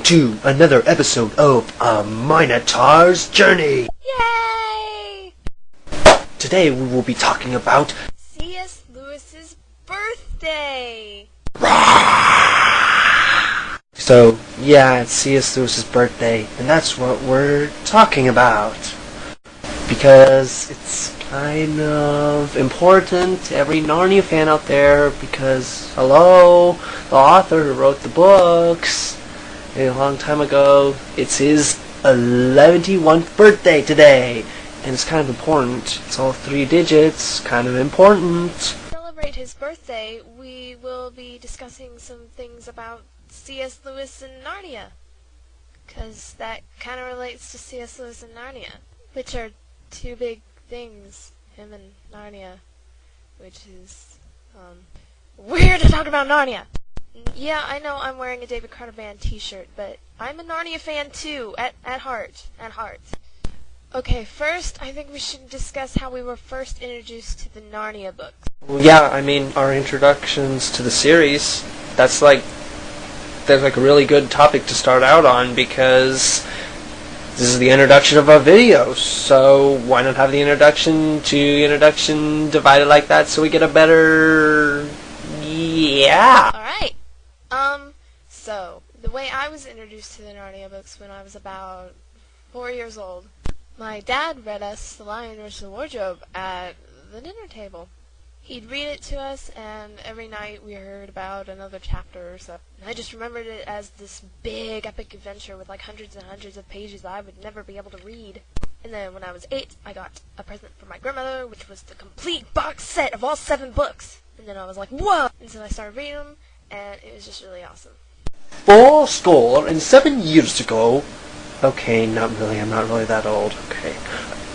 to another episode of A Minotaur's Journey! Yay! Today we will be talking about C.S. Lewis's birthday! So, yeah, it's C.S. Lewis's birthday, and that's what we're talking about. Because it's kind of important to every Narnia fan out there, because, hello, the author who wrote the books a long time ago, it's his 11th birthday today, and it's kind of important. It's all 3 digits, kind of important. To celebrate his birthday, we will be discussing some things about C.S. Lewis and Narnia, because that kind of relates to C.S. Lewis and Narnia, which are 2 big things, him and Narnia, which is, weird to talk about Narnia! Yeah, I know I'm wearing a David Carter Band t-shirt, but I'm a Narnia fan too, at heart. Okay, first, I think we should discuss how we were first introduced to the Narnia books. Well, yeah, I mean, our introductions to the series, that's like a really good topic to start out on, because this is the introduction of our video, so why not have the introduction divided like that so we get a better... yeah! Alright, so, the way I was introduced to the Narnia books when I was about 4 years old, my dad read us The Lion, the Witch, and the Wardrobe at the dinner table. He'd read it to us, and every night we heard about another chapter or so. And I just remembered it as this big, epic adventure with like hundreds and hundreds of pages that I would never be able to read. And then when I was 8, I got a present from my grandmother, which was the complete box set of all 7 books. And then I was like, whoa! And so I started reading them, and it was just really awesome. 7 years ago. Okay, not really, I'm not really that old. Okay.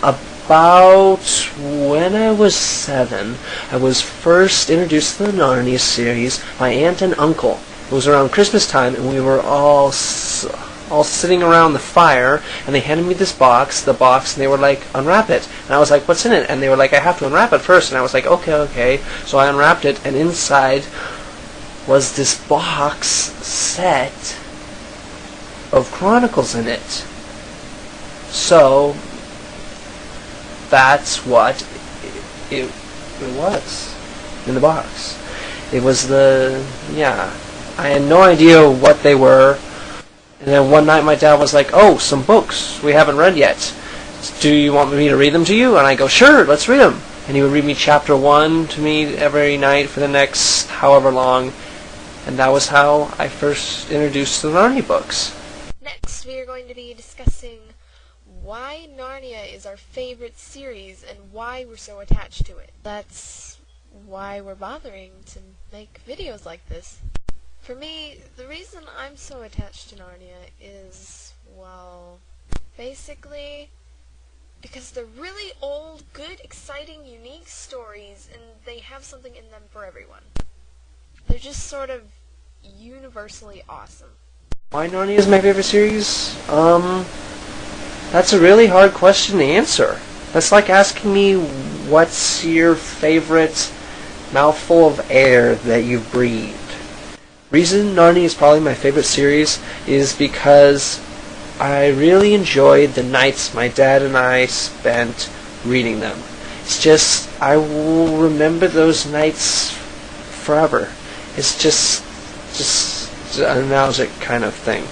About when I was 7, I was first introduced to the Narnia series by aunt and uncle. It was around Christmas time, and we were all sitting around the fire, and they handed me this box, and they were like, unwrap it. And I was like, what's in it? And they were like, I have to unwrap it first. And I was like, okay. So I unwrapped it, and inside was this box set of chronicles in it. So that's what it was in the box. It was I had no idea what they were. And then one night my dad was like, oh, some books we haven't read yet. Do you want me to read them to you? And I go, sure, let's read them. And he would read me chapter 1 to me every night for the next however long. And that was how I first introduced the Narnia books. Next, we are going to be discussing why Narnia is our favorite series and why we're so attached to it. That's why we're bothering to make videos like this. For me, the reason I'm so attached to Narnia is, well, basically because they're really old, good, exciting, unique stories, and they have something in them for everyone. They're just sort of universally awesome. Why Narnia is my favorite series? That's a really hard question to answer. That's like asking me what's your favorite mouthful of air that you've breathed. Reason Narnia is probably my favorite series is because I really enjoyed the nights my dad and I spent reading them. It's just, I will remember those nights forever. It's just a nostalgic kind of thing.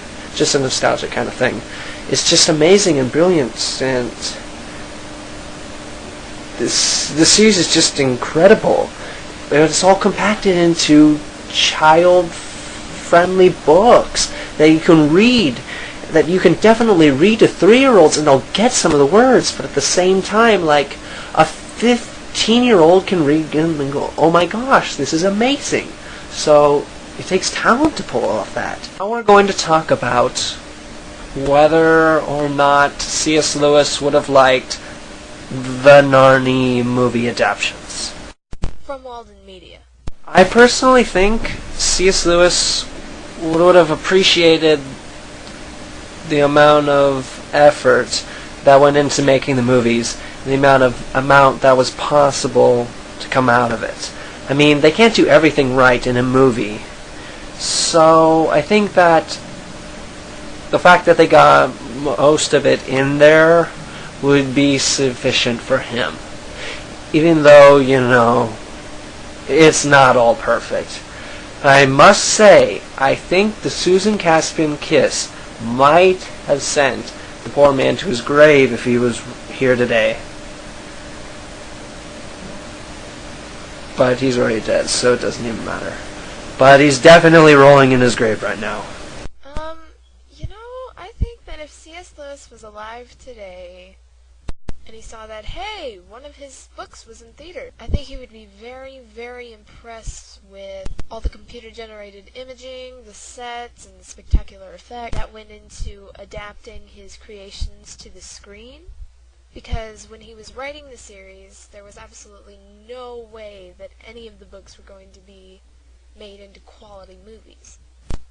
It's just amazing and brilliant, and this series is just incredible. It's all compacted into child-friendly books that you can read, that you can definitely read to 3-year-olds and they'll get some of the words, but at the same time, like, a 15-year-old can read them and go, oh my gosh, this is amazing. So it takes talent to pull off that. Now we're going to talk about whether or not C.S. Lewis would have liked the Narnia movie adaptations. From Walden Media. I personally think C.S. Lewis would have appreciated the amount of effort that went into making the movies, the amount that was possible to come out of it. I mean, they can't do everything right in a movie. So I think that the fact that they got most of it in there would be sufficient for him. Even though, you know, it's not all perfect. I must say, I think the Susan Caspian kiss might have sent the poor man to his grave if he was here today. But he's already dead, so it doesn't even matter. But he's definitely rolling in his grave right now. You know, I think that if C.S. Lewis was alive today, and he saw that, hey, one of his books was in theater, I think he would be very, very impressed with all the computer-generated imaging, the sets, and the spectacular effect that went into adapting his creations to the screen. Because when he was writing the series, there was absolutely no way that any of the books were going to be made into quality movies.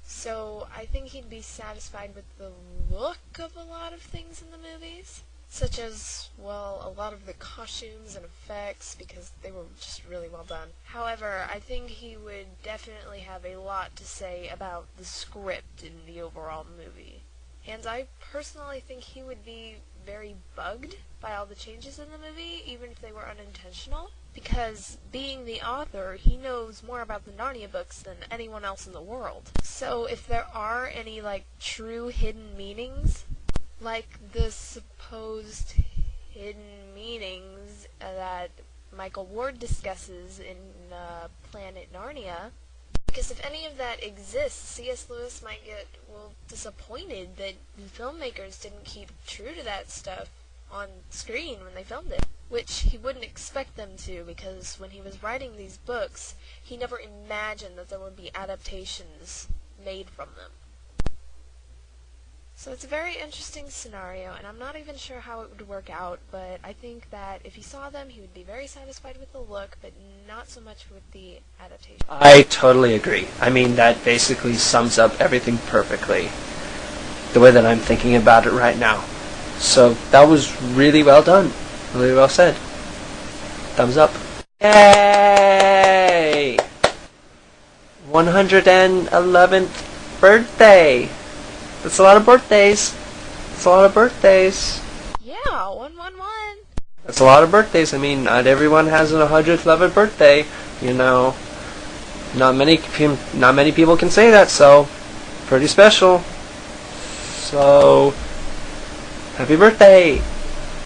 So I think he'd be satisfied with the look of a lot of things in the movies. Such as, well, a lot of the costumes and effects, because they were just really well done. However, I think he would definitely have a lot to say about the script in the overall movie. And I personally think he would be very bugged by all the changes in the movie, even if they were unintentional. Because, being the author, he knows more about the Narnia books than anyone else in the world. So if there are any, true hidden meanings, like the supposed hidden meanings that Michael Ward discusses in Planet Narnia, because if any of that exists, C.S. Lewis might get, disappointed that the filmmakers didn't keep true to that stuff on screen when they filmed it, which he wouldn't expect them to, because when he was writing these books, he never imagined that there would be adaptations made from them. So it's a very interesting scenario, and I'm not even sure how it would work out, but I think that if he saw them, he would be very satisfied with the look, but not so much with the adaptation. I totally agree. I mean, that basically sums up everything perfectly, the way that I'm thinking about it right now. So that was really well done. Really well said. Thumbs up. Yay! 111th birthday! That's a lot of birthdays. That's a lot of birthdays. Yeah, 111. That's a lot of birthdays. I mean, not everyone has an 111th birthday. You know, not many people can say that. So, pretty special. So, happy birthday. You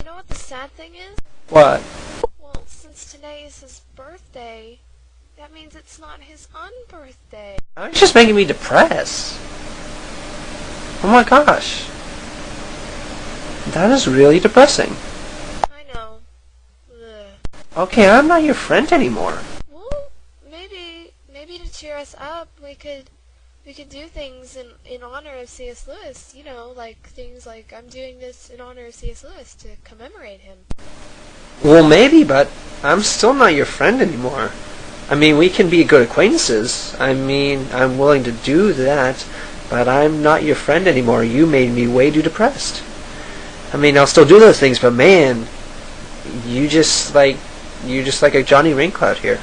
know what the sad thing is? What? Well, since today is his birthday, that means it's not his unbirthday. It's just making me depressed. Oh my gosh. That is really depressing. I know. Ugh. Okay, I'm not your friend anymore. Well, maybe to cheer us up, we could do things in honor of C.S. Lewis. You know, things like I'm doing this in honor of C.S. Lewis to commemorate him. Well, maybe, but I'm still not your friend anymore. I mean, we can be good acquaintances. I mean, I'm willing to do that. But I'm not your friend anymore. You made me way too depressed. I mean, I'll still do those things, but man, you're just like a Johnny Raincloud here.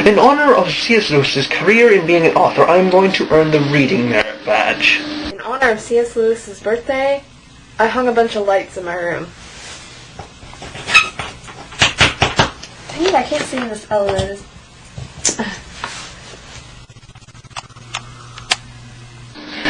In honor of C.S. Lewis's career in being an author, I'm going to earn the Reading Merit Badge. In honor of C.S. Lewis's birthday, I hung a bunch of lights in my room. Dang it, I can't see in this elevator.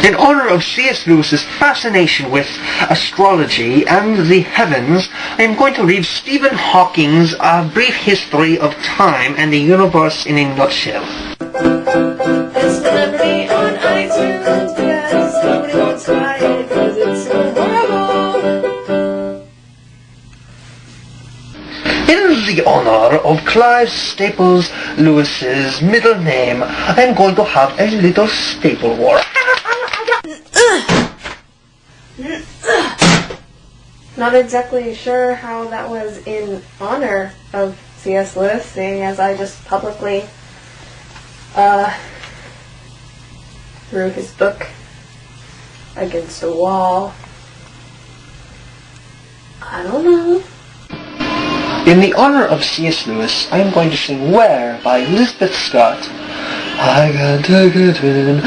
In honor of C.S. Lewis's fascination with astrology and the heavens, I am going to read Stephen Hawking's A Brief History of Time and the Universe in a Nutshell. It's delivery on iTunes because nobody wants to buy it because it's so horrible. In the honor of Clive Staples Lewis's middle name, I am going to have a little staple war. Not exactly sure how that was in honor of C.S. Lewis, seeing as I just publicly threw his book against a wall. I don't know. In the honor of C.S. Lewis, I am going to sing Where by Elizabeth Scott. I can't take it in,